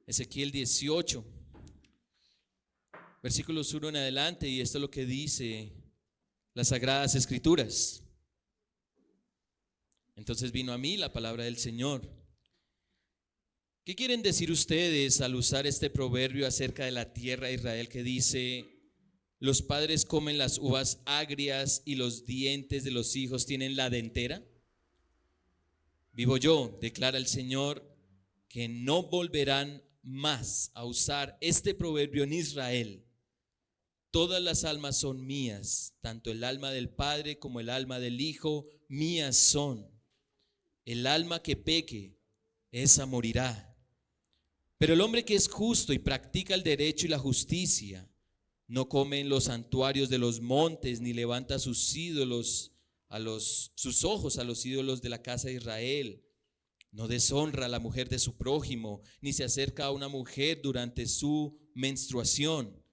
Ezequiel 18, versículos 1 en adelante, y esto es lo que dice las Sagradas Escrituras. Entonces vino a mí la palabra del Señor. ¿Qué quieren decir ustedes al usar este proverbio acerca de la tierra de Israel que dice: los padres comen las uvas agrias y los dientes de los hijos tienen la dentera? Vivo yo, declara el Señor, que no volverán más a usar este proverbio en Israel. Todas las almas son mías, tanto el alma del Padre como el alma del Hijo, mías son. El alma que peque, esa morirá. Pero el hombre que es justo y practica el derecho y la justicia, no come en los santuarios de los montes, ni levanta sus ídolos sus ojos a los ídolos de la casa de Israel. No deshonra a la mujer de su prójimo, ni se acerca a una mujer durante su menstruación.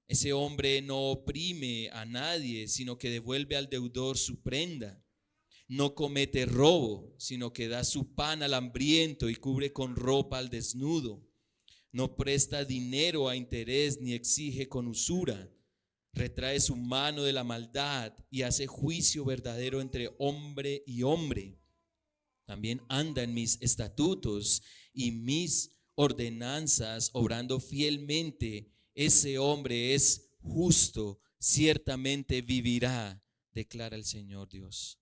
Ese hombre no oprime a nadie, sino que devuelve al deudor su prenda. No comete robo, sino que da su pan al hambriento y cubre con ropa al desnudo. No presta dinero a interés ni exige con usura. Retrae su mano de la maldad y hace juicio verdadero entre hombre y hombre. También anda en mis estatutos y mis ordenanzas, obrando fielmente. Ese hombre es justo, ciertamente vivirá, declara el Señor Dios.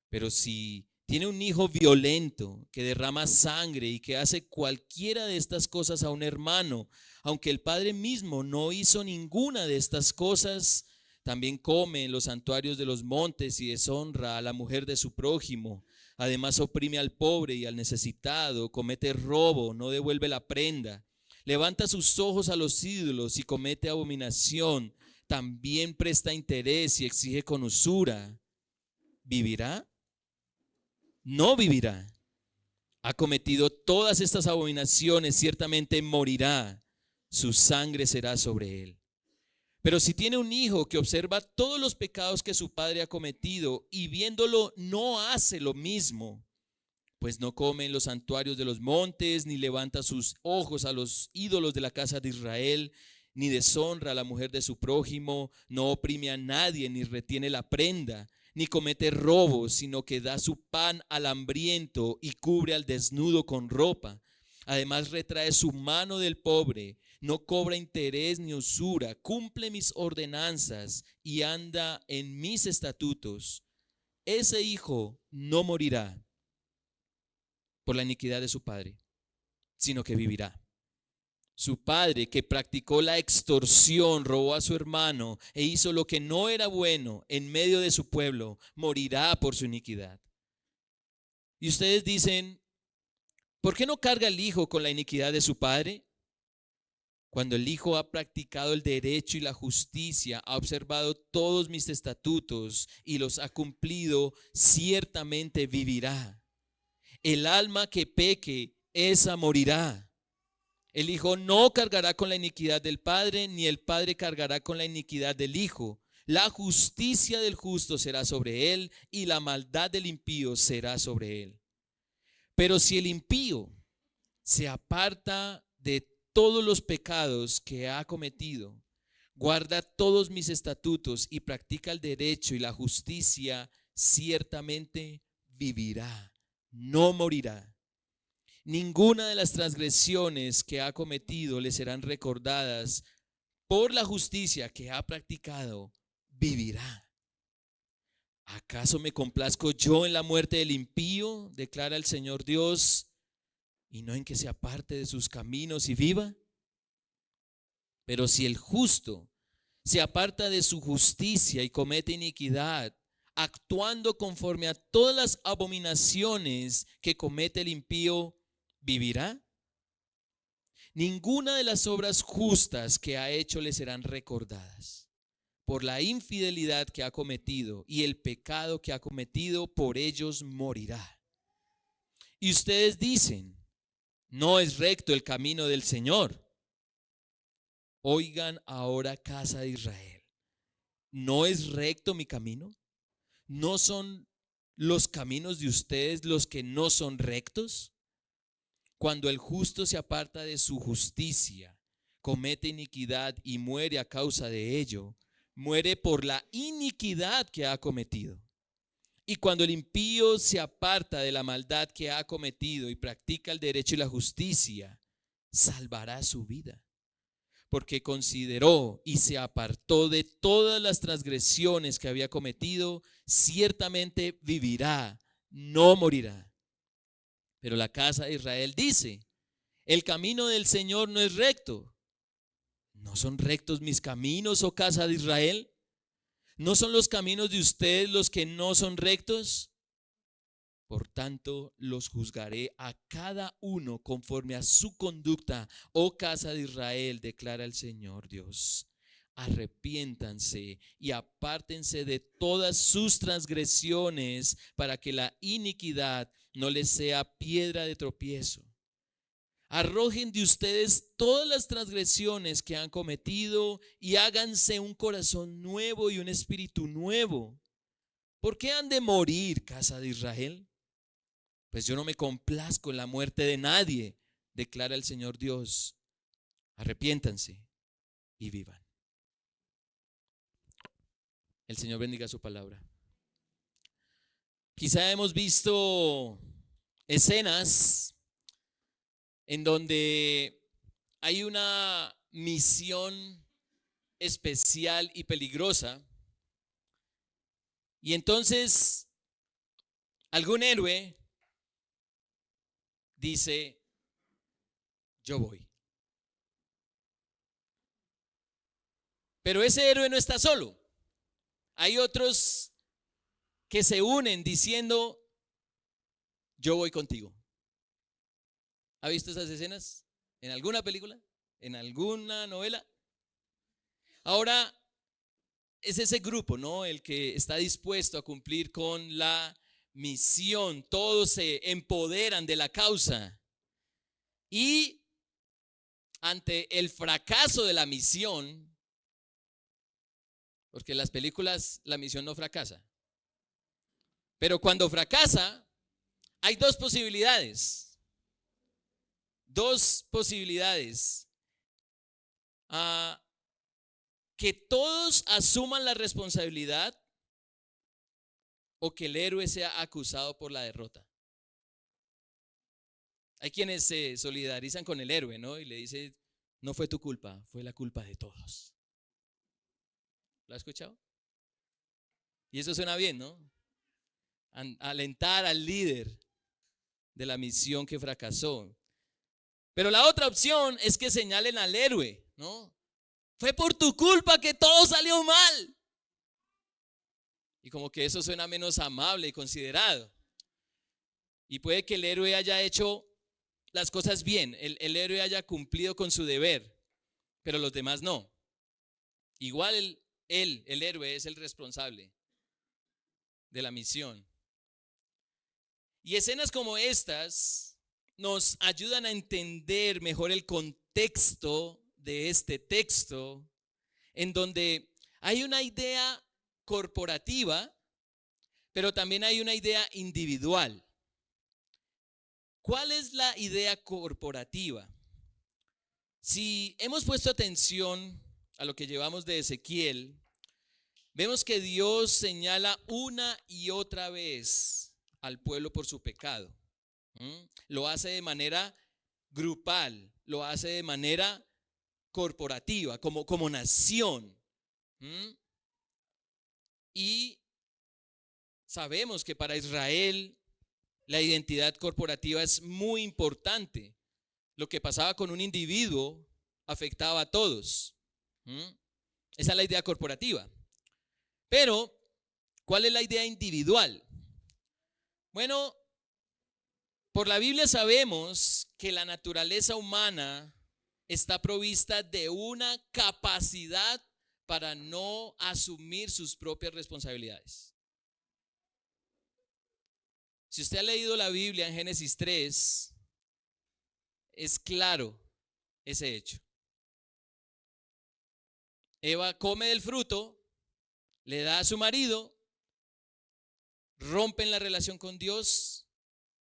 Pero si tiene un hijo violento que derrama sangre y que hace cualquiera de estas cosas a un hermano, aunque el padre mismo no hizo ninguna de estas cosas, también come en los santuarios de los montes y deshonra a la mujer de su prójimo. Además oprime al pobre y al necesitado, comete robo, no devuelve la prenda, levanta sus ojos a los ídolos y comete abominación, también presta interés y exige con usura. ¿Vivirá? No vivirá. Ha cometido todas estas abominaciones, ciertamente morirá. Su sangre será sobre él. Pero si tiene un hijo que observa todos los pecados que su padre ha cometido y viéndolo no hace lo mismo, pues no come en los santuarios de los montes, ni levanta sus ojos a los ídolos de la casa de Israel, ni deshonra a la mujer de su prójimo, no oprime a nadie, ni retiene la prenda, ni comete robo, sino que da su pan al hambriento y cubre al desnudo con ropa. Además retrae su mano del pobre, no cobra interés ni usura, cumple mis ordenanzas y anda en mis estatutos. Ese hijo no morirá por la iniquidad de su padre, sino que vivirá. Su padre, que practicó la extorsión, robó a su hermano e hizo lo que no era bueno en medio de su pueblo, morirá por su iniquidad. Y ustedes dicen: ¿por qué no carga el hijo con la iniquidad de su padre? Cuando el hijo ha practicado el derecho y la justicia, ha observado todos mis estatutos y los ha cumplido, ciertamente vivirá. El alma que peque, esa morirá. El hijo no cargará con la iniquidad del padre, ni el padre cargará con la iniquidad del hijo. La justicia del justo será sobre él, y la maldad del impío será sobre él. Pero si el impío se aparta de todos los pecados que ha cometido, guarda todos mis estatutos y practica el derecho y la justicia, ciertamente vivirá, no morirá. Ninguna de las transgresiones que ha cometido le serán recordadas. Por la justicia que ha practicado, vivirá. ¿Acaso me complazco yo en la muerte del impío? Declara el Señor Dios, y no en que se aparte de sus caminos y viva. Pero si el justo se aparta de su justicia y comete iniquidad, actuando conforme a todas las abominaciones que comete el impío, ¿vivirá? Ninguna de las obras justas que ha hecho le serán recordadas. Por la infidelidad que ha cometido y el pecado que ha cometido, por ellos morirá. Y ustedes dicen: no es recto el camino del Señor. Oigan ahora, casa de Israel, ¿no es recto mi camino? ¿No son los caminos de ustedes los que no son rectos? Cuando el justo se aparta de su justicia, comete iniquidad y muere a causa de ello, muere por la iniquidad que ha cometido. Y cuando el impío se aparta de la maldad que ha cometido y practica el derecho y la justicia, salvará su vida, porque consideró y se apartó de todas las transgresiones que había cometido, ciertamente vivirá, no morirá. Pero la casa de Israel dice: el camino del Señor no es recto. ¿No son rectos mis caminos, oh casa de Israel? ¿No son los caminos de ustedes los que no son rectos? Por tanto, los juzgaré a cada uno conforme a su conducta, oh casa de Israel, declara el Señor Dios. Arrepiéntanse y apártense de todas sus transgresiones, para que la iniquidad no les sea piedra de tropiezo. Arrojen de ustedes todas las transgresiones que han cometido y háganse un corazón nuevo y un espíritu nuevo. ¿Por qué han de morir, casa de Israel? Pues yo no me complazco en la muerte de nadie, declara el Señor Dios. Arrepiéntanse y vivan. El Señor bendiga su palabra. Quizá hemos visto escenas en donde hay una misión especial y peligrosa, y entonces algún héroe dice: yo voy. Pero ese héroe no está solo. Hay otros que se unen diciendo: yo voy contigo. ¿Ha visto esas escenas en alguna película? ¿En alguna novela? Ahora, es ese grupo, ¿no?, el que está dispuesto a cumplir con la misión. Todos se empoderan de la causa. Y ante el fracaso de la misión, porque en las películas la misión no fracasa, pero cuando fracasa, hay dos posibilidades. Que todos asuman la responsabilidad, o que el héroe sea acusado por la derrota. Hay quienes se solidarizan con el héroe, ¿no?, y le dicen: no fue tu culpa, fue la culpa de todos. ¿Lo has escuchado? Y eso suena bien, ¿no? Alentar al líder de la misión que fracasó. Pero la otra opción es que señalen al héroe, ¿no? Fue por tu culpa que todo salió mal. Y como que eso suena menos amable y considerado. Y puede que el héroe haya hecho las cosas bien, el héroe haya cumplido con su deber, pero los demás no. Igual el héroe es el responsable de la misión. Y escenas como estas nos ayudan a entender mejor el contexto de este texto, en donde hay una idea corporativa, pero también hay una idea individual. ¿Cuál es la idea corporativa? Si hemos puesto atención a lo que llevamos de Ezequiel, vemos que Dios señala una y otra vez al pueblo por su pecado. Lo hace de manera grupal, lo hace de manera corporativa, como nación. Y sabemos que para Israel la identidad corporativa es muy importante. Lo que pasaba con un individuo afectaba a todos. Esa es la idea corporativa. Pero, ¿cuál es la idea individual? Bueno, por la Biblia sabemos que la naturaleza humana está provista de una capacidad para no asumir sus propias responsabilidades. Si usted ha leído la Biblia en Génesis 3, es claro ese hecho. Eva come del fruto, le da a su marido, rompen la relación con Dios,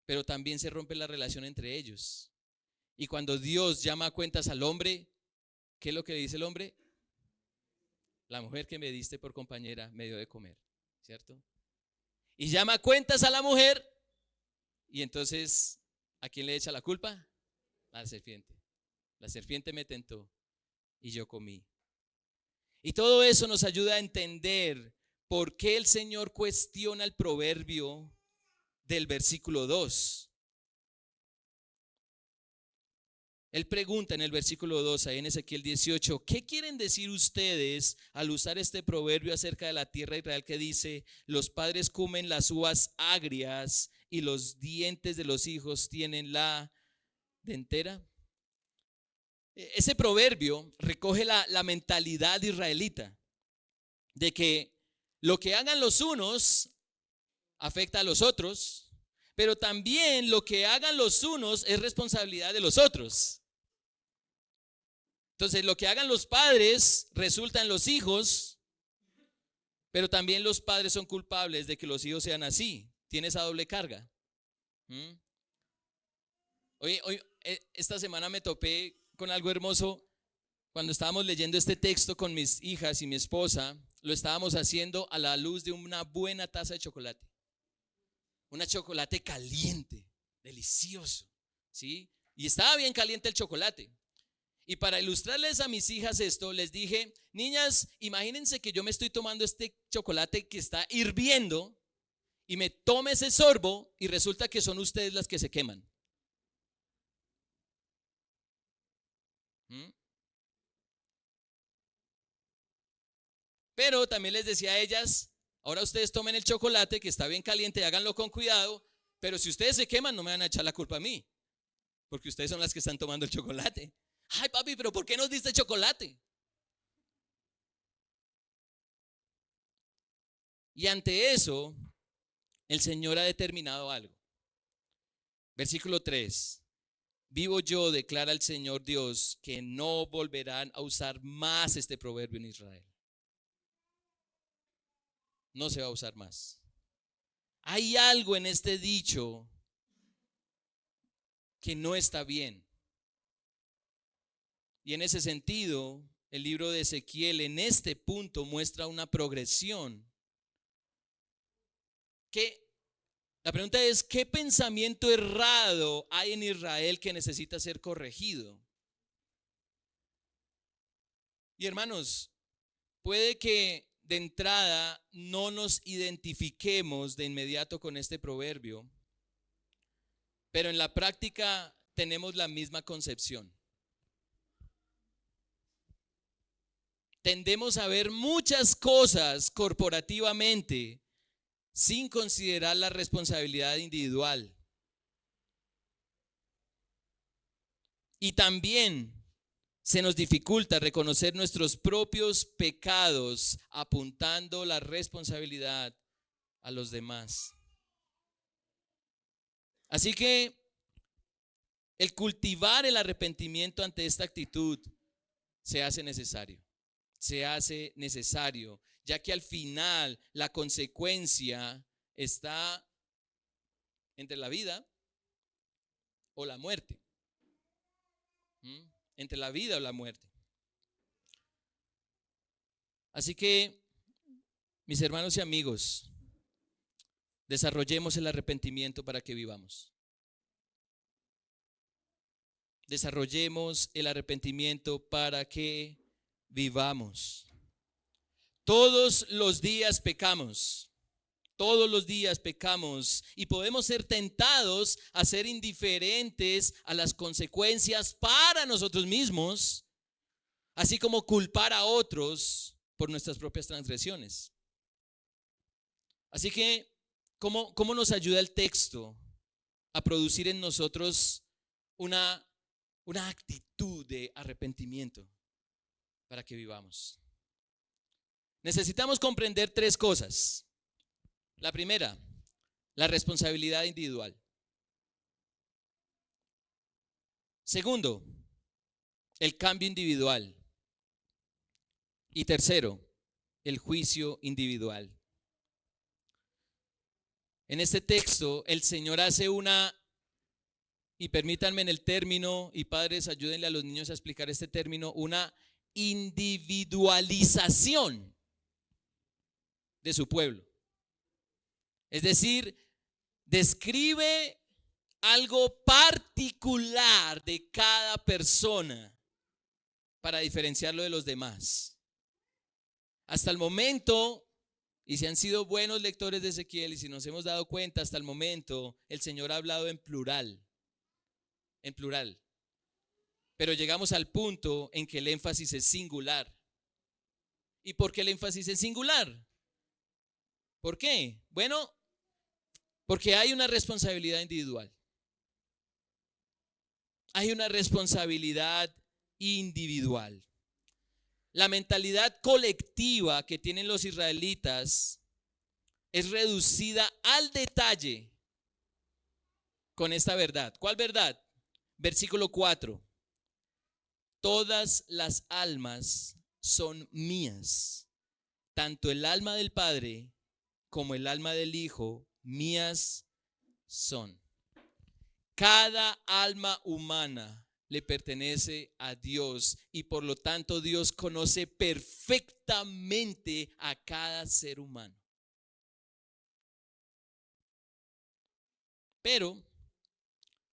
pero también se rompe la relación entre ellos. Y cuando Dios llama a cuentas al hombre, ¿qué es lo que le dice el hombre? La mujer que me diste por compañera me dio de comer, ¿cierto? Y llama a cuentas a la mujer, y entonces, ¿a quién le echa la culpa? A la serpiente. La serpiente me tentó y yo comí. Y todo eso nos ayuda a entender por qué el Señor cuestiona el proverbio del versículo 2. Él pregunta en el versículo 2, ahí en Ezequiel 18, ¿qué quieren decir ustedes al usar este proverbio acerca de la tierra de Israel que dice, los padres comen las uvas agrias y los dientes de los hijos tienen la dentera? Ese proverbio recoge la mentalidad israelita de que lo que hagan los unos afecta a los otros, pero también lo que hagan los unos es responsabilidad de los otros. Entonces, lo que hagan los padres resulta en los hijos, pero también los padres son culpables de que los hijos sean así. Tiene esa doble carga. Hoy, esta semana me topé con algo hermoso. Cuando estábamos leyendo este texto con mis hijas y mi esposa, lo estábamos haciendo a la luz de una buena taza de chocolate. Una chocolate caliente, delicioso, ¿sí? Y estaba bien caliente el chocolate. Y para ilustrarles a mis hijas esto, les dije, niñas, imagínense que yo me estoy tomando este chocolate que está hirviendo y me tome ese sorbo y resulta que son ustedes las que se queman. Pero también les decía a ellas, ahora ustedes tomen el chocolate que está bien caliente y háganlo con cuidado, pero si ustedes se queman no me van a echar la culpa a mí, porque ustedes son las que están tomando el chocolate. Ay, papi, pero ¿por qué nos diste chocolate? Y ante eso, el Señor ha determinado algo. Versículo 3. Vivo yo, declara el Señor Dios, que no volverán a usar más este proverbio en Israel. No se va a usar más. Hay algo en este dicho que no está bien. Y en ese sentido, el libro de Ezequiel en este punto muestra una progresión. La pregunta es, ¿qué pensamiento errado hay en Israel que necesita ser corregido? Y hermanos, puede que de entrada no nos identifiquemos de inmediato con este proverbio, pero en la práctica tenemos la misma concepción. Tendemos a ver muchas cosas corporativamente sin considerar la responsabilidad individual. Y también se nos dificulta reconocer nuestros propios pecados apuntando la responsabilidad a los demás. Así que el cultivar el arrepentimiento ante esta actitud se hace necesario. Se hace necesario, ya que al final la consecuencia está entre la vida o la muerte. Entre la vida o la muerte. Así que, mis hermanos y amigos, desarrollemos el arrepentimiento para que vivamos. Desarrollemos el arrepentimiento para que vivamos. Todos los días pecamos. Todos los días pecamos y podemos ser tentados a ser indiferentes a las consecuencias para nosotros mismos, así como culpar a otros por nuestras propias transgresiones. Así que, ¿cómo nos ayuda el texto a producir en nosotros una actitud de arrepentimiento para que vivamos? Necesitamos comprender tres cosas. La primera, la responsabilidad individual. Segundo, el cambio individual. Y tercero, el juicio individual. En este texto, el Señor hace una y permítanme en el término, y padres ayúdenle a los niños a explicar este término, una individualización de su pueblo. Es decir, describe algo particular de cada persona para diferenciarlo de los demás. Hasta el momento, y si han sido buenos lectores de Ezequiel y si nos hemos dado cuenta, hasta el momento el Señor ha hablado en plural. En plural. Pero llegamos al punto en que el énfasis es singular. ¿Y por qué el énfasis es singular? ¿Por qué? Bueno, porque hay una responsabilidad individual. Hay una responsabilidad individual. La mentalidad colectiva que tienen los israelitas es reducida al detalle con esta verdad. ¿Cuál verdad? Versículo 4. Todas las almas son mías, tanto el alma del Padre como el alma del Hijo, mías son. Cada alma humana le pertenece a Dios y por lo tanto Dios conoce perfectamente a cada ser humano. Pero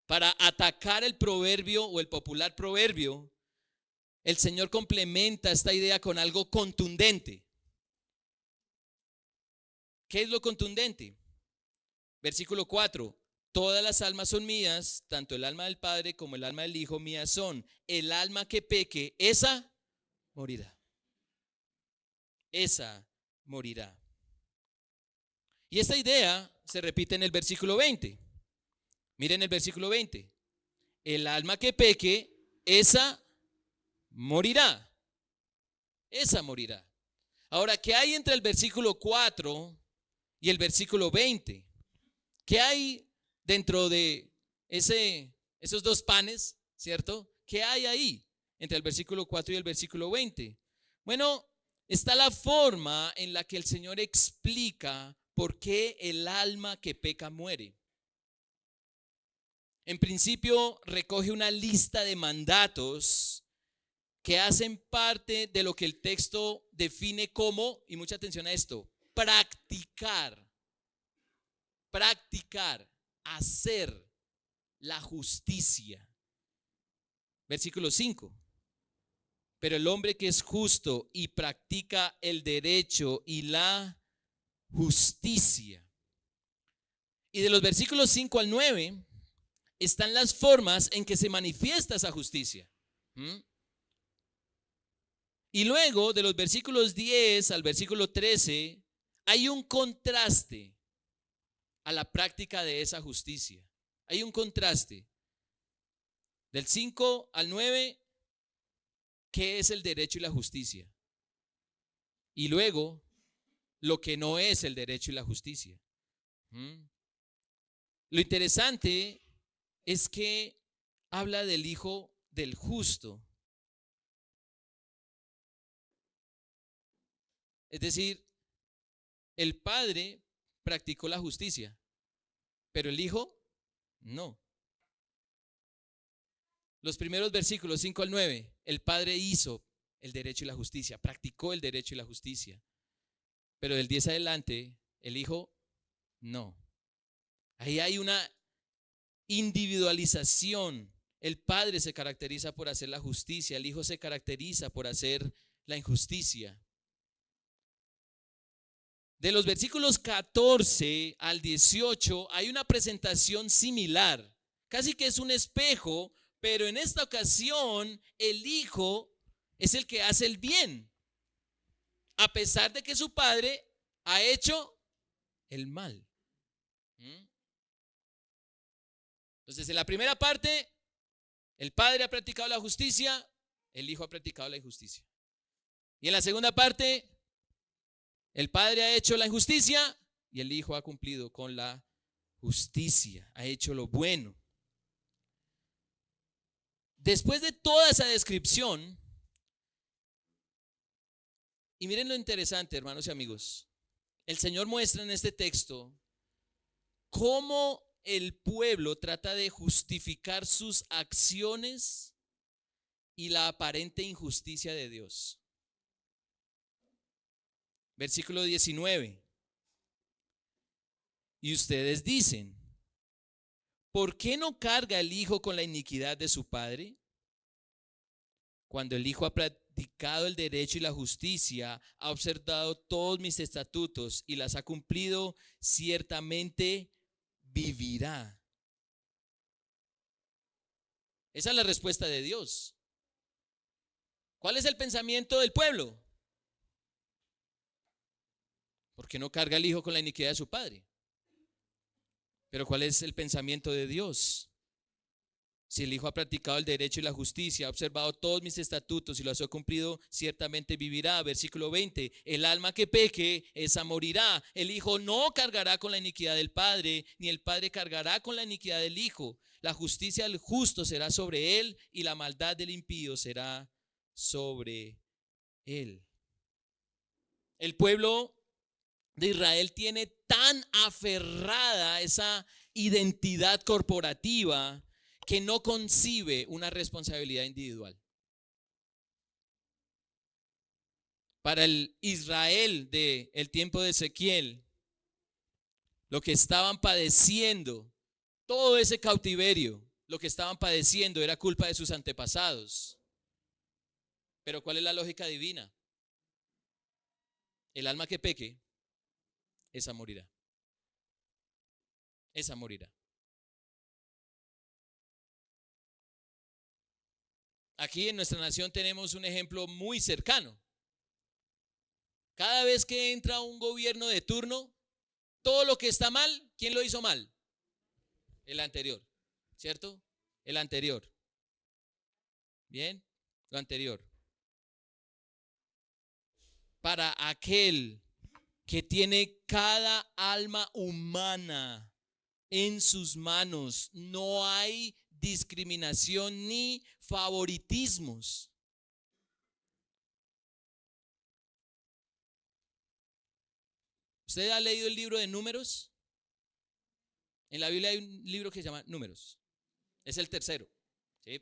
para atacar el proverbio o el popular proverbio, el Señor complementa esta idea con algo contundente. ¿Qué es lo contundente? Versículo 4. Todas las almas son mías, tanto el alma del Padre como el alma del Hijo mías son. El alma que peque, esa morirá. Esa morirá. Y esta idea se repite en el versículo 20. Miren el versículo 20. El alma que peque, esa morirá. Esa morirá. Ahora, ¿qué hay entre el versículo 4 y el versículo 20? ¿Qué hay dentro de esos dos panes, cierto? ¿Qué hay ahí entre el versículo 4 y el versículo 20? Bueno, está la forma en la que el Señor explica por qué el alma que peca muere. En principio, recoge una lista de mandatos que hacen parte de lo que el texto define como, y mucha atención a esto, practicar, hacer la justicia. Versículo 5. Pero el hombre que es justo y practica el derecho y la justicia. Y de los versículos 5 al 9 están las formas en que se manifiesta esa justicia. Y luego de los versículos 10 al versículo 13 hay un contraste a la práctica de esa justicia. Hay un contraste. Del 5 al 9, ¿qué es el derecho y la justicia? Y luego, lo que no es el derecho y la justicia. Lo interesante es que habla del Hijo del justo. Es decir, el Padre practicó la justicia, pero el Hijo no. Los primeros versículos 5 al 9, el Padre hizo el derecho y la justicia, practicó el derecho y la justicia. Pero del 10 adelante, el Hijo no. Ahí hay una individualización. El Padre se caracteriza por hacer la justicia, el Hijo se caracteriza por hacer la injusticia. De los versículos 14 al 18 hay una presentación similar, casi que es un espejo, pero en esta ocasión el Hijo es el que hace el bien, a pesar de que su Padre ha hecho el mal. Entonces, en la primera parte, el Padre ha practicado la justicia, el Hijo ha practicado la injusticia. Y en la segunda parte, el Padre ha hecho la injusticia y el Hijo ha cumplido con la justicia, ha hecho lo bueno. Después de toda esa descripción, y miren lo interesante, hermanos y amigos, el Señor muestra en este texto cómo el pueblo trata de justificar sus acciones y la aparente injusticia de Dios. Versículo 19. Y ustedes dicen, ¿por qué no carga el hijo con la iniquidad de su padre? Cuando el hijo ha practicado el derecho y la justicia, ha observado todos mis estatutos y las ha cumplido, ciertamente vivirá. Esa es la respuesta de Dios. ¿Cuál es el pensamiento del pueblo? ¿Por qué no carga el hijo con la iniquidad de su padre? Pero ¿cuál es el pensamiento de Dios? Si el hijo ha practicado el derecho y la justicia, ha observado todos mis estatutos y los ha cumplido, ciertamente vivirá. Versículo 20, el alma que peque, esa morirá. El hijo no cargará con la iniquidad del padre, ni el padre cargará con la iniquidad del hijo. La justicia del justo será sobre él y la maldad del impío será sobre él. El pueblo de Israel tiene tan aferrada esa identidad corporativa que no concibe una responsabilidad individual. Para el Israel del tiempo de Ezequiel, lo que estaban padeciendo, todo ese cautiverio, lo que estaban padeciendo era culpa de sus antepasados. Pero ¿cuál es la lógica divina? El alma que peque, esa morirá. Esa morirá. Aquí en nuestra nación tenemos un ejemplo muy cercano. Cada vez que entra un gobierno de turno, todo lo que está mal, ¿quién lo hizo mal? El anterior, ¿cierto? El anterior. Bien, lo anterior. Para aquel que tiene cada alma humana en sus manos, no hay discriminación ni favoritismos. ¿Usted ha leído el libro de Números? En la Biblia hay un libro que se llama Números. Es el tercero, ¿sí?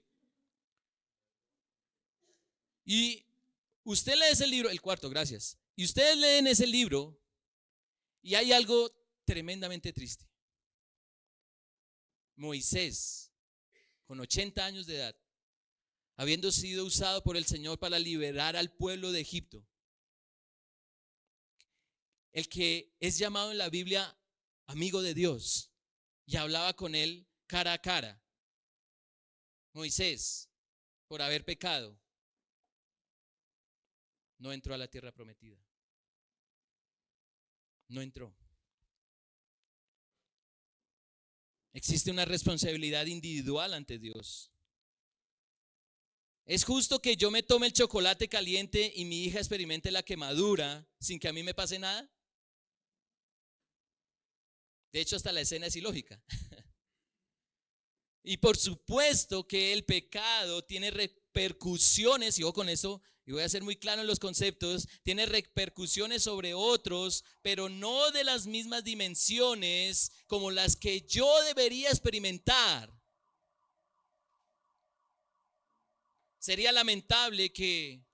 Y usted lee ese libro, el cuarto, gracias. Y ustedes leen ese libro y hay algo tremendamente triste. Moisés, con 80 años de edad, habiendo sido usado por el Señor para liberar al pueblo de Egipto, el que es llamado en la Biblia amigo de Dios y hablaba con él cara a cara. Moisés, por haber pecado, no entró a la tierra prometida. No entró. Existe una responsabilidad individual ante Dios. ¿Es justo que yo me tome el chocolate caliente y mi hija experimente la quemadura sin que a mí me pase nada? De hecho, hasta la escena es ilógica. Y por supuesto que el pecado tiene repercusiones, y yo con eso, y voy a ser muy claro en los conceptos, tiene repercusiones sobre otros, pero no de las mismas dimensiones como las que yo debería experimentar. Sería lamentable que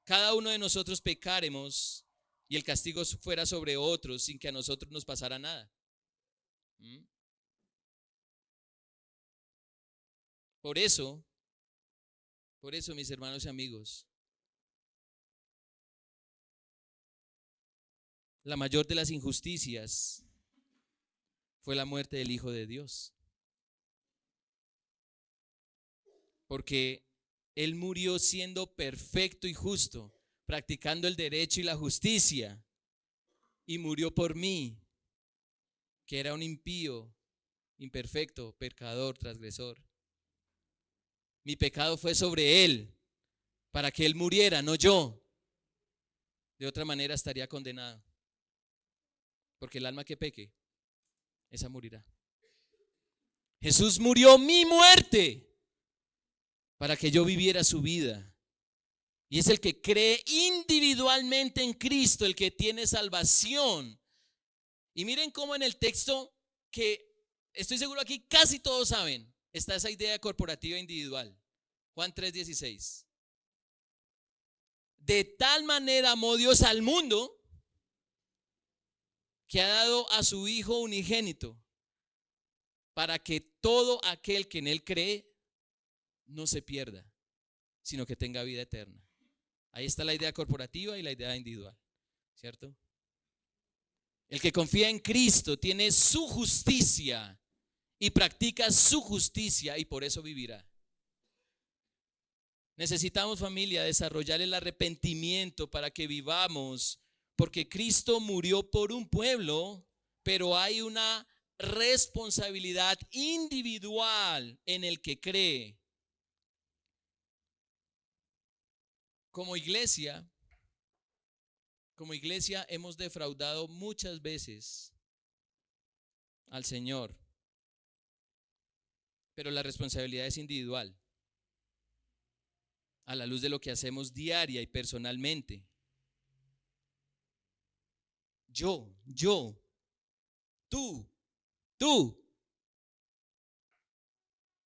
cada uno de nosotros pecáramos y el castigo fuera sobre otros sin que a nosotros nos pasara nada. Por eso, mis hermanos y amigos, la mayor de las injusticias fue la muerte del Hijo de Dios. Porque Él murió siendo perfecto y justo, practicando el derecho y la justicia, y murió por mí, que era un impío, imperfecto, pecador, transgresor. Mi pecado fue sobre Él, para que Él muriera, no yo. De otra manera estaría condenado. Porque el alma que peque, esa morirá. Jesús murió mi muerte para que yo viviera su vida. Y es el que cree individualmente en Cristo, el que tiene salvación. Y miren cómo en el texto que estoy seguro aquí casi todos saben, está esa idea corporativa individual. Juan 3:16. De tal manera amó Dios al mundo que ha dado a su Hijo unigénito para que todo aquel que en él cree no se pierda, sino que tenga vida eterna. Ahí está la idea corporativa y la idea individual, ¿cierto? El que confía en Cristo tiene su justicia y practica su justicia y por eso vivirá. Necesitamos, familia, desarrollar el arrepentimiento para que vivamos, porque Cristo murió por un pueblo, pero hay una responsabilidad individual en el que cree. Como iglesia hemos defraudado muchas veces al Señor, pero la responsabilidad es individual, a la luz de lo que hacemos diaria y personalmente. Yo, tú.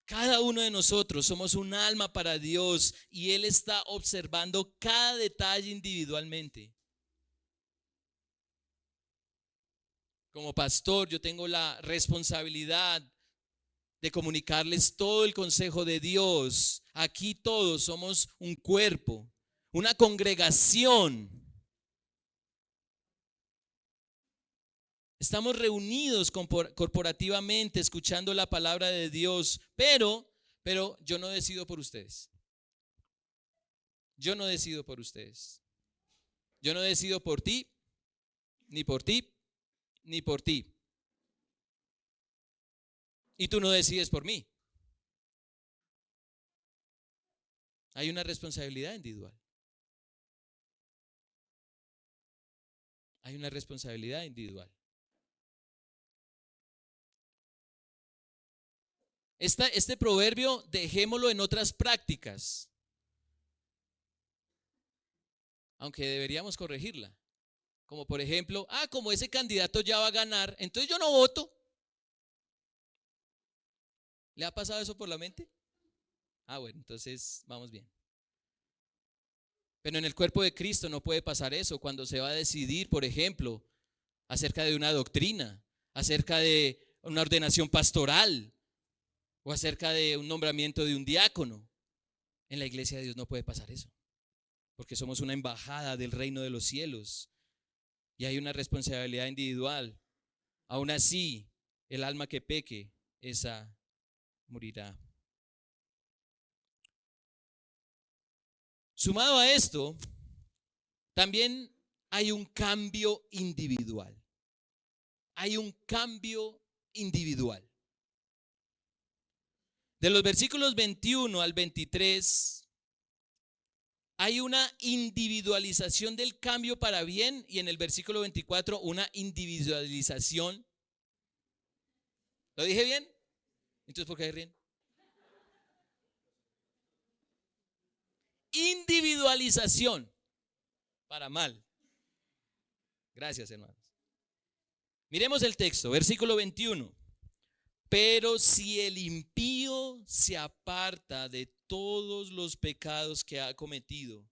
Cada uno de nosotros somos un alma para Dios y Él está observando cada detalle individualmente. Como pastor, yo tengo la responsabilidad de comunicarles todo el consejo de Dios. Aquí todos somos un cuerpo, una congregación. Estamos reunidos corporativamente escuchando la palabra de Dios, pero yo no decido por ustedes. Yo no decido por ustedes. Yo no decido por ti, ni por ti, ni por ti. Y tú no decides por mí. Hay una responsabilidad individual. Hay una responsabilidad individual. Este proverbio dejémoslo en otras prácticas, aunque deberíamos corregirla. Como por ejemplo, como ese candidato ya va a ganar, entonces yo no voto. ¿Le ha pasado eso por la mente? Bueno, entonces vamos bien. Pero en el cuerpo de Cristo no puede pasar eso. Cuando se va a decidir, por ejemplo, acerca de una doctrina, acerca de una ordenación pastoral o acerca de un nombramiento de un diácono, en la iglesia de Dios no puede pasar eso, porque somos una embajada del reino de los cielos y hay una responsabilidad individual. Aún así, el alma que peque, esa morirá. Sumado a esto, también hay un cambio individual. Hay un cambio individual. De los versículos 21 al 23, hay una individualización del cambio para bien, y en el versículo 24 una individualización. ¿Lo dije bien? Entonces, ¿por qué se ríen? Individualización para mal. Gracias, hermanos. Miremos el texto, versículo 21. Pero si el impío se aparta de todos los pecados que ha cometido,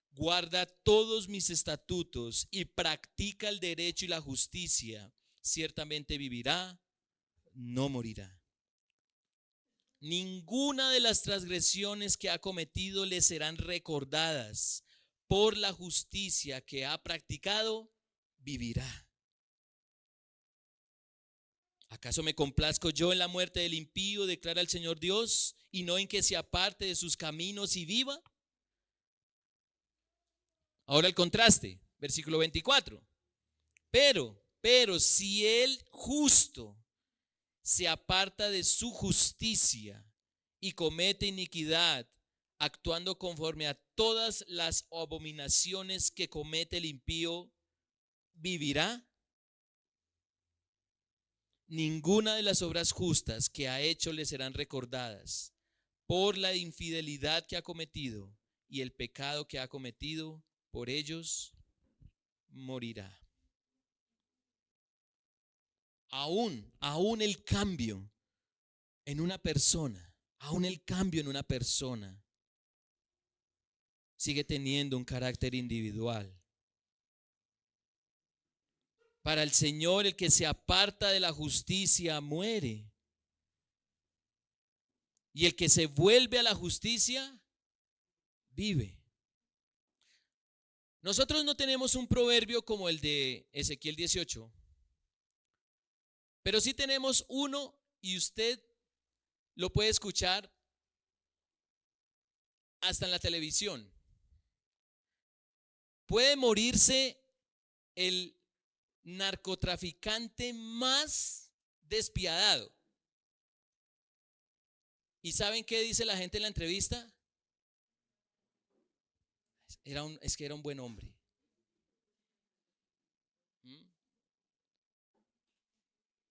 guarda todos mis estatutos y practica el derecho y la justicia, ciertamente vivirá, no morirá. Ninguna de las transgresiones que ha cometido le serán recordadas. Por la justicia que ha practicado, vivirá. ¿Acaso me complazco yo en la muerte del impío, declara el Señor Dios, y no en que se aparte de sus caminos y viva? Ahora el contraste, versículo 24. Pero si el justo se aparta de su justicia y comete iniquidad, actuando conforme a todas las abominaciones que comete el impío, ¿vivirá? Ninguna de las obras justas que ha hecho le serán recordadas. Por la infidelidad que ha cometido y el pecado que ha cometido, por ellos morirá. aún el cambio en una persona, aún el cambio en una persona sigue teniendo un carácter individual. Para el Señor, el que se aparta de la justicia muere. Y el que se vuelve a la justicia vive. Nosotros no tenemos un proverbio como el de Ezequiel 18, pero sí tenemos uno y usted lo puede escuchar hasta en la televisión. Puede morirse el narcotraficante más despiadado. ¿Y saben qué dice la gente en la entrevista? Es que era un buen hombre.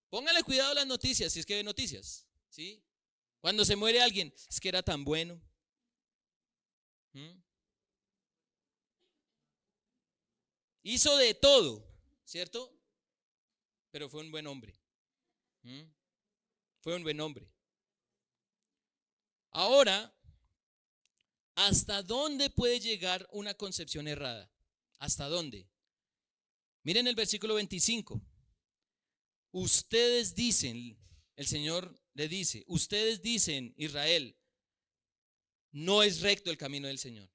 Póngale cuidado a las noticias, si es que ve noticias, ¿sí? Cuando se muere alguien, es que era tan bueno. Hizo de todo, ¿cierto? Pero fue un buen hombre. Fue un buen hombre. Ahora, ¿hasta dónde puede llegar una concepción errada? ¿Hasta dónde? Miren el versículo 25. Ustedes dicen, el Señor le dice, ustedes dicen, Israel, no es recto el camino del Señor.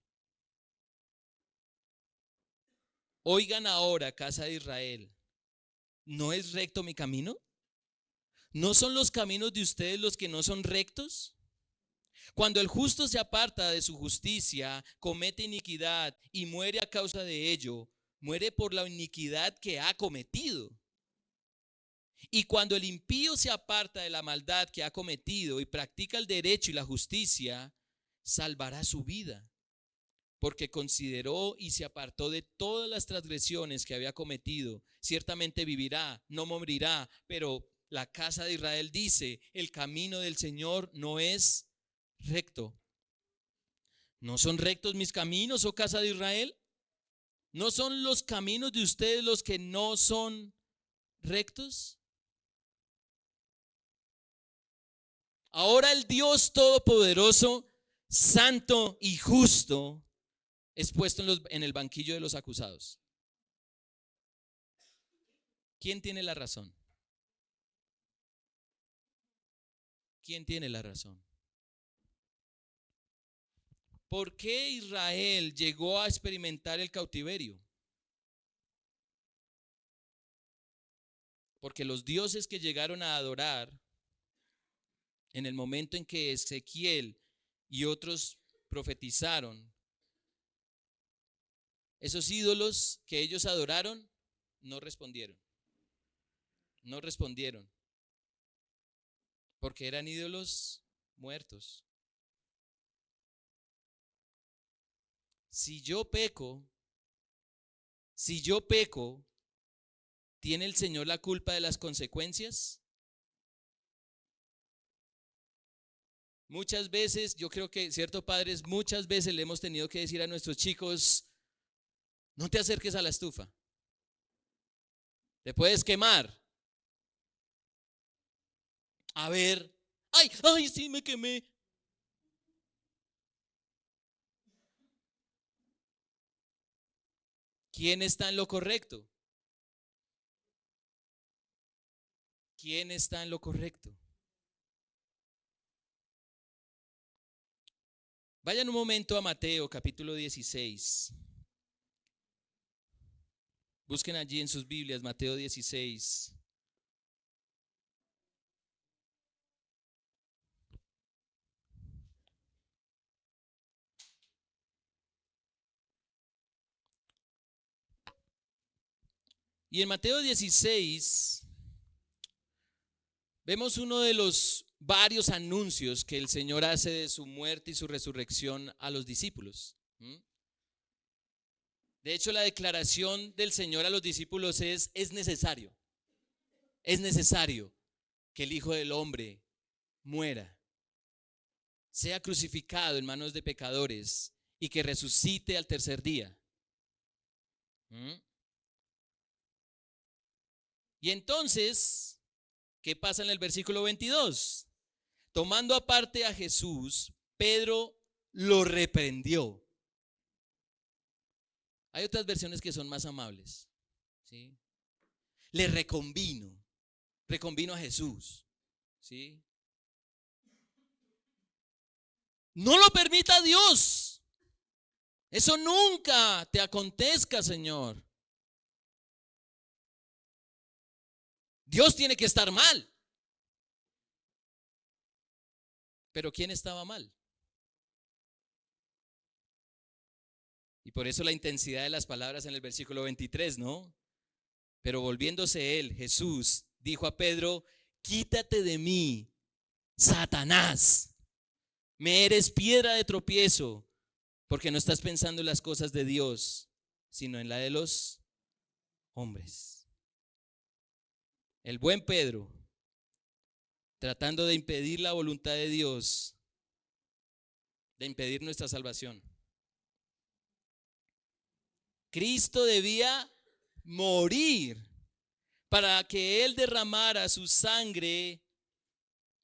Oigan ahora, casa de Israel, ¿no es recto mi camino? ¿No son los caminos de ustedes los que no son rectos? Cuando el justo se aparta de su justicia, comete iniquidad y muere a causa de ello, muere por la iniquidad que ha cometido. Y cuando el impío se aparta de la maldad que ha cometido y practica el derecho y la justicia, salvará su vida, porque consideró y se apartó de todas las transgresiones que había cometido. Ciertamente vivirá, no morirá, pero la casa de Israel dice, el camino del Señor no es recto. ¿No son rectos mis caminos, oh casa de Israel? ¿No son los caminos de ustedes los que no son rectos? Ahora el Dios Todopoderoso, santo y justo, es puesto en el banquillo de los acusados. ¿Quién tiene la razón? ¿Quién tiene la razón? ¿Por qué Israel llegó a experimentar el cautiverio? Porque los dioses que llegaron a adorar en el momento en que Ezequiel y otros profetizaron, esos ídolos que ellos adoraron no respondieron. No respondieron. Porque eran ídolos muertos. Si yo peco, ¿tiene el Señor la culpa de las consecuencias? Muchas veces, yo creo que, cierto, padres, muchas veces le hemos tenido que decir a nuestros chicos, no te acerques a la estufa, te puedes quemar. A ver, ay, sí me quemé. ¿Quién está en lo correcto? ¿Quién está en lo correcto? Vayan un momento a Mateo capítulo 16. Busquen allí en sus Biblias Mateo 16. Y en Mateo 16 vemos uno de los varios anuncios que el Señor hace de su muerte y su resurrección a los discípulos. De hecho, la declaración del Señor a los discípulos es necesario que el Hijo del Hombre muera, sea crucificado en manos de pecadores y que resucite al tercer día. Y entonces ¿Qué pasa en el versículo 22? Tomando aparte a Jesús, Pedro lo reprendió. Hay otras versiones que son más amables, ¿sí? Le reconvino a Jesús, ¿sí? No lo permita Dios. Eso nunca te acontezca, Señor. Dios tiene que estar mal. Pero ¿quién estaba mal? Y por eso la intensidad de las palabras en el versículo 23, ¿no? Pero volviéndose él, Jesús, dijo a Pedro: quítate de mí, Satanás. Me eres piedra de tropiezo, porque no estás pensando en las cosas de Dios, sino en la de los hombres. El buen Pedro, tratando de impedir la voluntad de Dios, de impedir nuestra salvación. Cristo debía morir para que Él derramara su sangre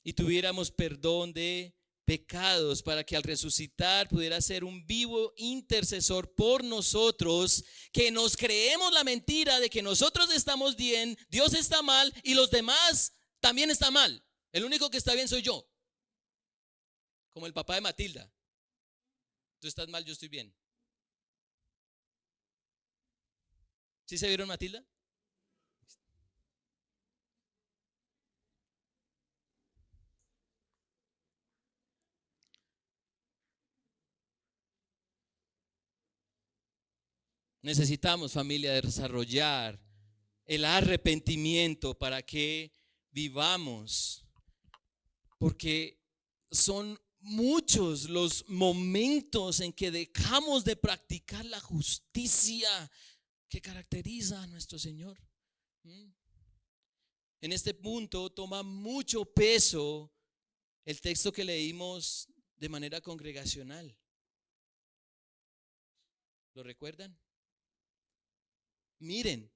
y tuviéramos perdón de pecados, para que al resucitar pudiera ser un vivo intercesor por nosotros, que nos creemos la mentira de que nosotros estamos bien, Dios está mal y los demás también están mal. El único que está bien soy yo. Como el papá de Matilda. Tú estás mal, yo estoy bien. ¿Sí se vieron Matilda? Necesitamos, familia, desarrollar el arrepentimiento para que vivamos, porque son muchos los momentos en que dejamos de practicar la justicia que caracteriza a nuestro Señor. En este punto toma mucho peso el texto que leímos de manera congregacional. ¿Lo recuerdan? Miren,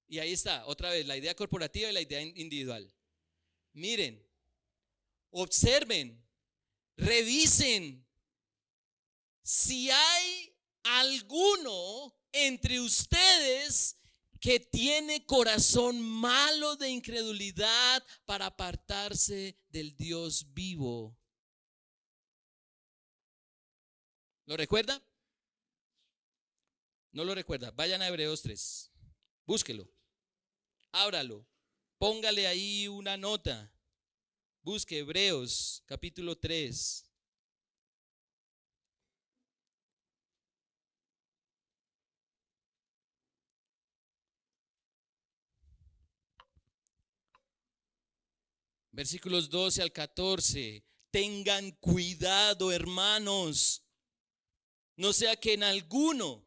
y ahí está, otra vez, la idea corporativa y la idea individual. Miren, observen, revisen si hay alguno entre ustedes que tiene corazón malo de incredulidad para apartarse del Dios vivo. ¿Lo recuerda? ¿No lo recuerda? Vayan a Hebreos 3. Búsquelo. Ábralo. Póngale ahí una nota. Busque Hebreos capítulo 3. Versículos 12 al 14. Tengan cuidado, hermanos. No sea que en alguno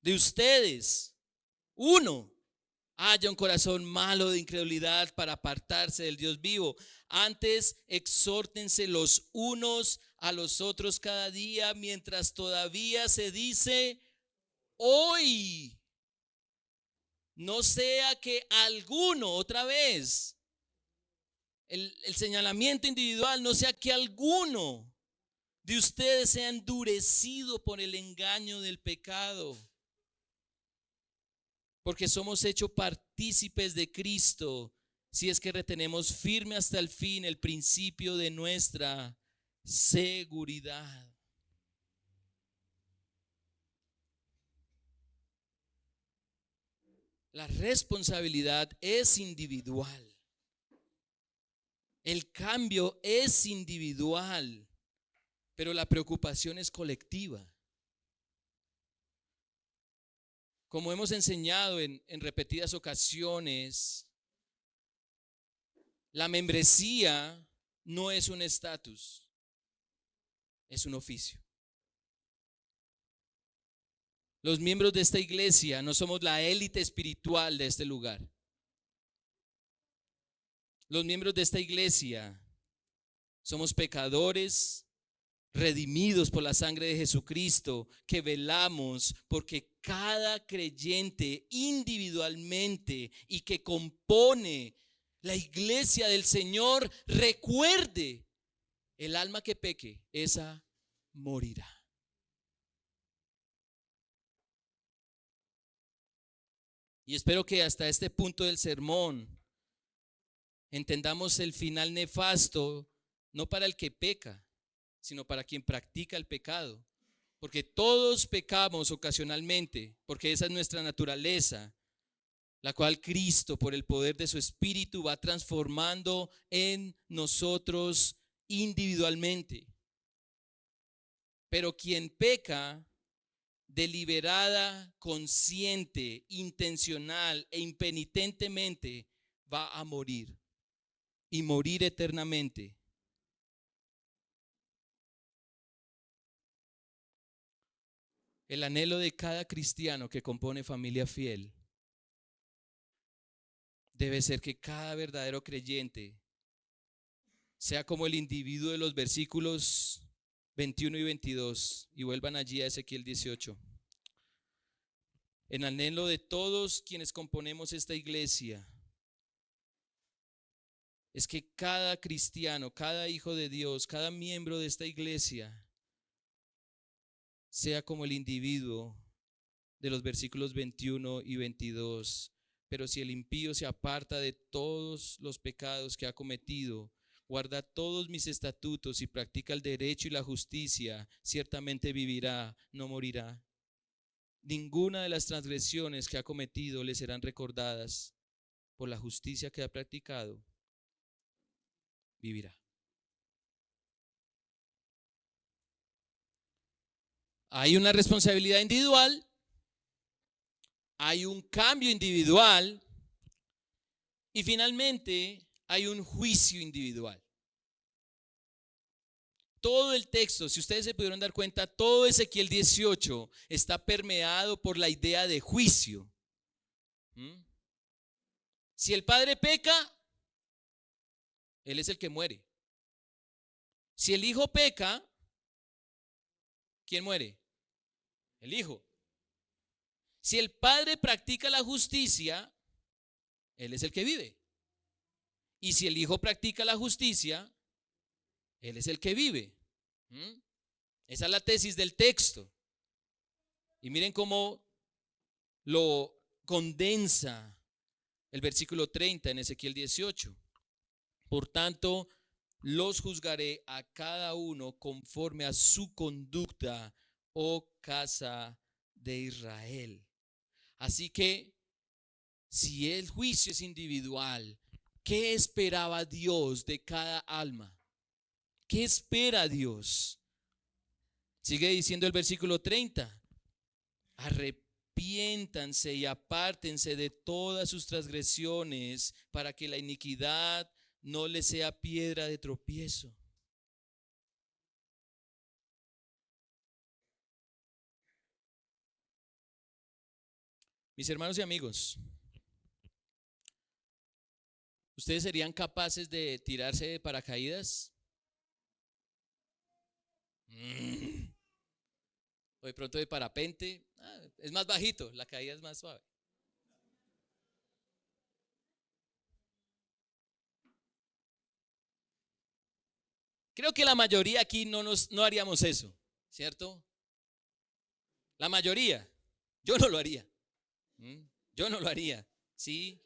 de ustedes, uno, haya un corazón malo de incredulidad para apartarse del Dios vivo. Antes, exhórtense los unos a los otros cada día, mientras todavía se dice hoy. No sea que alguno, otra vez, el señalamiento individual, no sea que alguno de ustedes sea endurecido por el engaño del pecado. Porque somos hechos partícipes de Cristo si es que retenemos firme hasta el fin el principio de nuestra seguridad. La responsabilidad es individual. El cambio es individual, pero la preocupación es colectiva. Como hemos enseñado en repetidas ocasiones, la membresía no es un estatus, es un oficio. Los miembros de esta iglesia no somos la élite espiritual de este lugar. Los miembros de esta iglesia somos pecadores redimidos por la sangre de Jesucristo, que velamos porque cada creyente individualmente y que compone la iglesia del Señor, recuerde, el alma que peque, esa morirá. Y espero que hasta este punto del sermón entendamos el final nefasto, no para el que peca, sino para quien practica el pecado. Porque todos pecamos ocasionalmente, porque esa es nuestra naturaleza, la cual Cristo, por el poder de su Espíritu, va transformando en nosotros individualmente. Pero quien peca deliberada, consciente, intencional e impenitentemente va a morir y morir eternamente. El anhelo de cada cristiano que compone familia fiel debe ser que cada verdadero creyente sea como el individuo de los versículos 21 y 22, y vuelvan allí a Ezequiel 18. El anhelo de todos quienes componemos esta iglesia es que cada cristiano, cada hijo de Dios, cada miembro de esta iglesia sea como el individuo de los versículos 21 y 22. Pero si el impío se aparta de todos los pecados que ha cometido, guarda todos mis estatutos y practica el derecho y la justicia, ciertamente vivirá, no morirá. Ninguna de las transgresiones que ha cometido le serán recordadas. Por la justicia que ha practicado, vivirá. Hay una responsabilidad individual, hay un cambio individual y finalmente hay un juicio individual. Todo el texto, si ustedes se pudieron dar cuenta, todo Ezequiel 18 está permeado por la idea de juicio. Si el padre peca, él es el que muere. Si el hijo peca, ¿quién muere? El hijo. Si el padre practica la justicia, él es el que vive. Y si el hijo practica la justicia, él es el que vive. Esa es la tesis del texto. Y miren cómo lo condensa el versículo 30 en Ezequiel 18. Por tanto, los juzgaré a cada uno conforme a su conducta, oh casa de Israel. Así que, si el juicio es individual, ¿qué esperaba Dios de cada alma? ¿Qué espera Dios? Sigue diciendo el versículo 30. Arrepiéntanse y apártense de todas sus transgresiones para que la iniquidad no les sea piedra de tropiezo. Mis hermanos y amigos, ¿ustedes serían capaces de tirarse de paracaídas? O de pronto de parapente. Es más bajito, la caída es más suave. Creo que la mayoría aquí no haríamos eso, ¿cierto? La mayoría. Yo no lo haría. Yo no lo haría, ¿sí?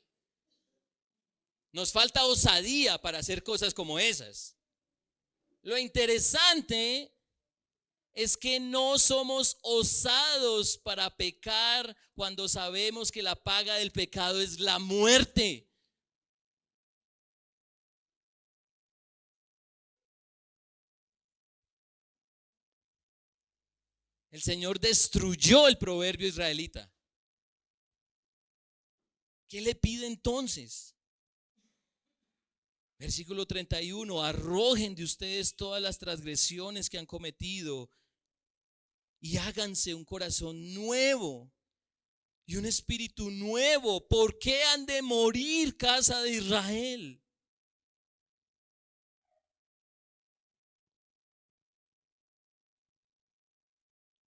Nos falta osadía para hacer cosas como esas. Lo interesante es que no somos osados para pecar cuando sabemos que la paga del pecado es la muerte. El Señor destruyó el proverbio israelita. ¿Qué le pide entonces? Versículo 31, arrojen de ustedes todas las transgresiones que han cometido y háganse un corazón nuevo y un espíritu nuevo. ¿Por qué han de morir, casa de Israel?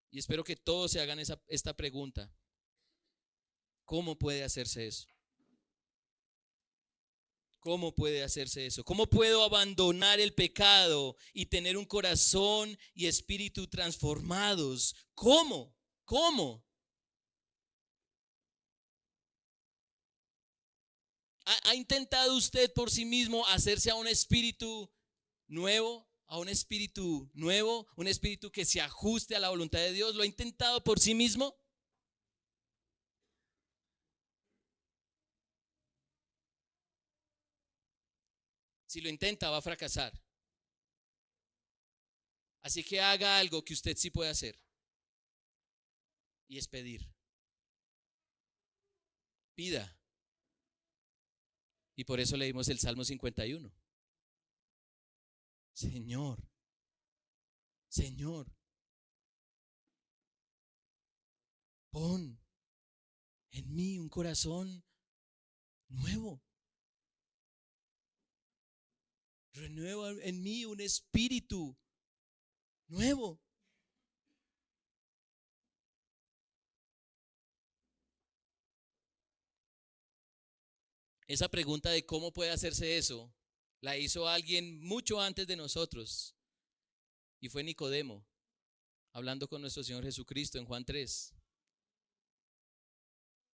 Y espero que todos se hagan esta pregunta. ¿Cómo puede hacerse eso? ¿Cómo puede hacerse eso? ¿Cómo puedo abandonar el pecado y tener un corazón y espíritu transformados? ¿Cómo? ¿Cómo? ¿Ha intentado usted por sí mismo hacerse a un espíritu nuevo? ¿A un espíritu nuevo? ¿Un espíritu que se ajuste a la voluntad de Dios? ¿Lo ha intentado por sí mismo? Si lo intenta, va a fracasar. Así que haga algo que usted sí puede hacer, y es pedir. Pida. Y por eso leímos el Salmo 51. Señor, Señor, pon en mí un corazón nuevo. Renueva en mí un espíritu nuevo. Esa pregunta de cómo puede hacerse eso, la hizo alguien mucho antes de nosotros, y fue Nicodemo, hablando con nuestro Señor Jesucristo en Juan 3.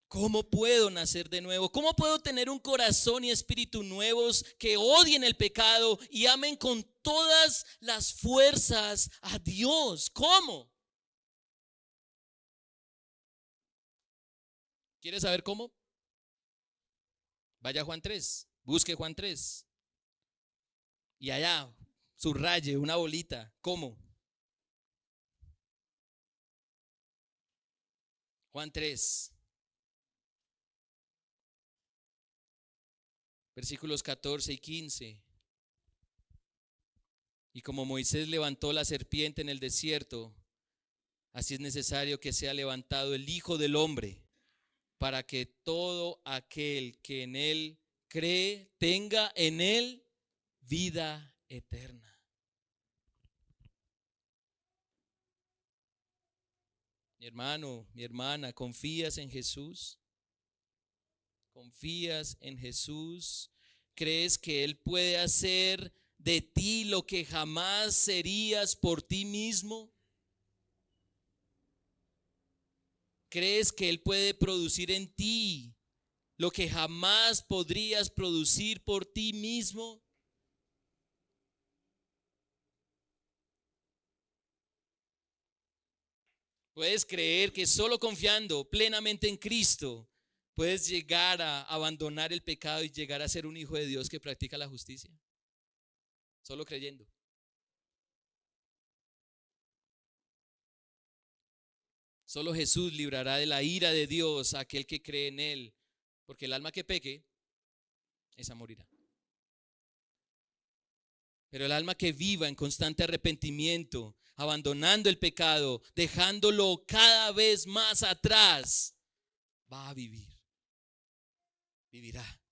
¿Cómo puedo nacer de nuevo? ¿Cómo puedo tener un corazón y espíritu nuevos que odien el pecado y amen con todas las fuerzas a Dios? ¿Cómo? ¿Quieres saber cómo? Vaya a Juan 3, busque Juan 3 y allá subraye una bolita. ¿Cómo? Juan 3, versículos 14 y 15. Y como Moisés levantó la serpiente en el desierto, así es necesario que sea levantado el Hijo del Hombre, para que todo aquel que en él cree tenga en él vida eterna. Mi hermano, mi hermana, ¿confías en Jesús? ¿Confías en Jesús? ¿Crees que Él puede hacer de ti lo que jamás serías por ti mismo? ¿Crees que Él puede producir en ti lo que jamás podrías producir por ti mismo? ¿Puedes creer que solo confiando plenamente en Cristo puedes llegar a abandonar el pecado y llegar a ser un hijo de Dios que practica la justicia? Solo creyendo. Solo Jesús librará de la ira de Dios a aquel que cree en Él, porque el alma que peque, esa morirá. Pero el alma que viva en constante arrepentimiento, abandonando el pecado, dejándolo cada vez más atrás, va a vivir, vivirá.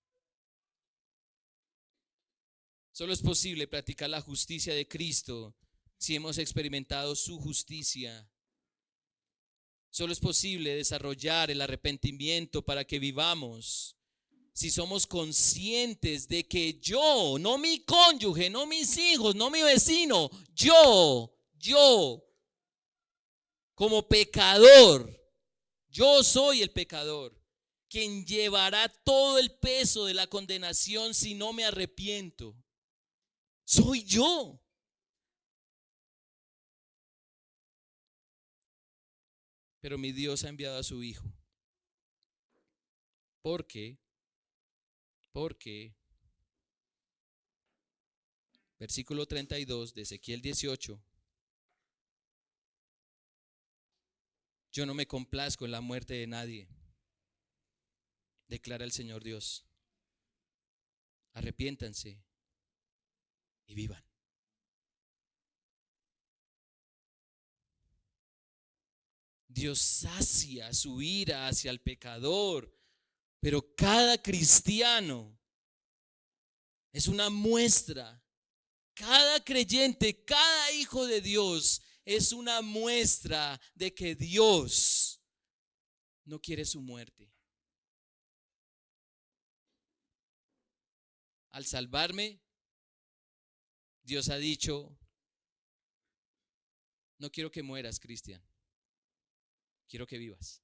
Solo es posible practicar la justicia de Cristo si hemos experimentado su justicia. Solo es posible desarrollar el arrepentimiento para que vivamos si somos conscientes de que yo, no mi cónyuge, no mis hijos, no mi vecino, yo, como pecador, yo soy el pecador, quien llevará todo el peso de la condenación si no me arrepiento. Soy yo. Pero mi Dios ha enviado a su Hijo. ¿Por qué? Porque, versículo 32 de Ezequiel 18, yo no me complazco en la muerte de nadie, declara el Señor Dios. Arrepiéntanse y vivan. Dios sacia su ira hacia el pecador, pero cada cristiano es una muestra. Cada creyente, cada hijo de Dios es una muestra de que Dios no quiere su muerte. al salvarme, Dios ha dicho: no quiero que mueras, Cristian, quiero que vivas.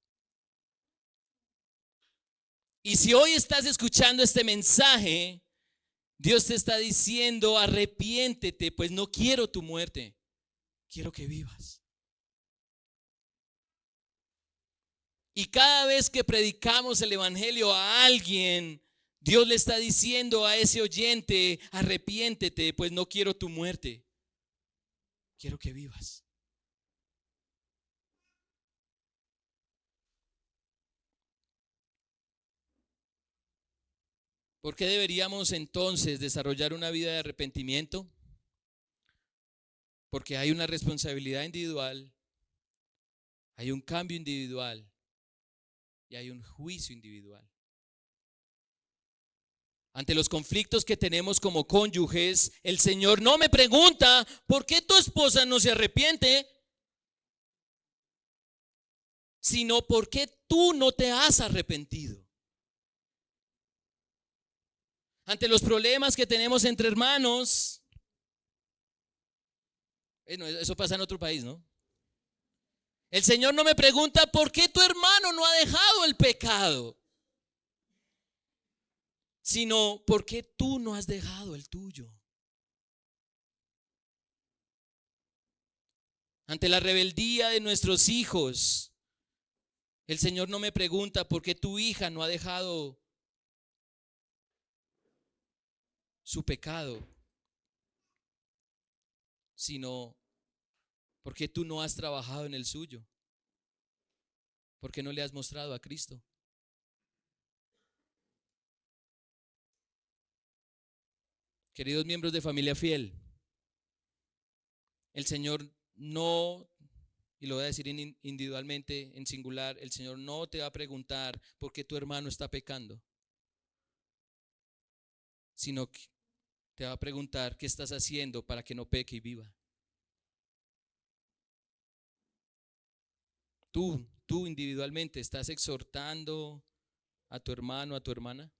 Y si hoy estás escuchando este mensaje, Dios te está diciendo: arrepiéntete, pues no quiero tu muerte, quiero que vivas. Y cada vez que predicamos el evangelio a alguien, Dios le está diciendo a ese oyente: arrepiéntete, pues no quiero tu muerte, quiero que vivas. ¿Por qué deberíamos entonces desarrollar una vida de arrepentimiento? Porque hay una responsabilidad individual, hay un cambio individual y hay un juicio individual. Ante los conflictos que tenemos como cónyuges, el Señor no me pregunta: ¿por qué tu esposa no se arrepiente? Sino: ¿por qué tú no te has arrepentido? Ante los problemas que tenemos entre hermanos, eso pasa en otro país, ¿no? El Señor no me pregunta: ¿por qué tu hermano no ha dejado el pecado? Sino: ¿por qué tú no has dejado el tuyo? Ante la rebeldía de nuestros hijos, el Señor no me pregunta: ¿por qué tu hija no ha dejado su pecado? Sino: ¿por qué tú no has trabajado en el suyo? ¿Por qué no le has mostrado a Cristo? Queridos miembros de Familia Fiel, el Señor no, y lo voy a decir individualmente, en singular, el Señor no te va a preguntar por qué tu hermano está pecando, sino que te va a preguntar: ¿qué estás haciendo para que no peque y viva? Tú individualmente estás exhortando a tu hermano, a tu hermana.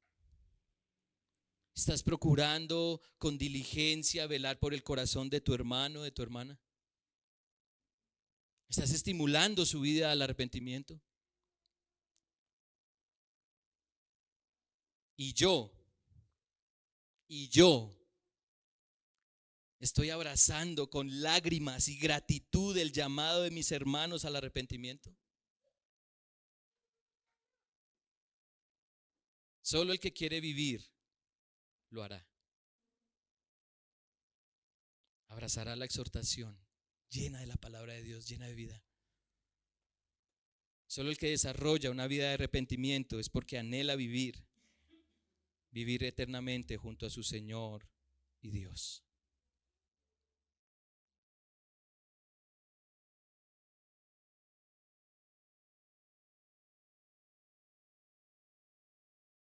¿Estás procurando con diligencia velar por el corazón de tu hermano, de tu hermana? ¿Estás estimulando su vida al arrepentimiento? Y yo estoy abrazando con lágrimas y gratitud el llamado de mis hermanos al arrepentimiento. Solo el que quiere vivir lo hará. Abrazará la exhortación llena de la palabra de Dios, llena de vida. Solo el que desarrolla una vida de arrepentimiento es porque anhela vivir eternamente junto a su Señor y Dios.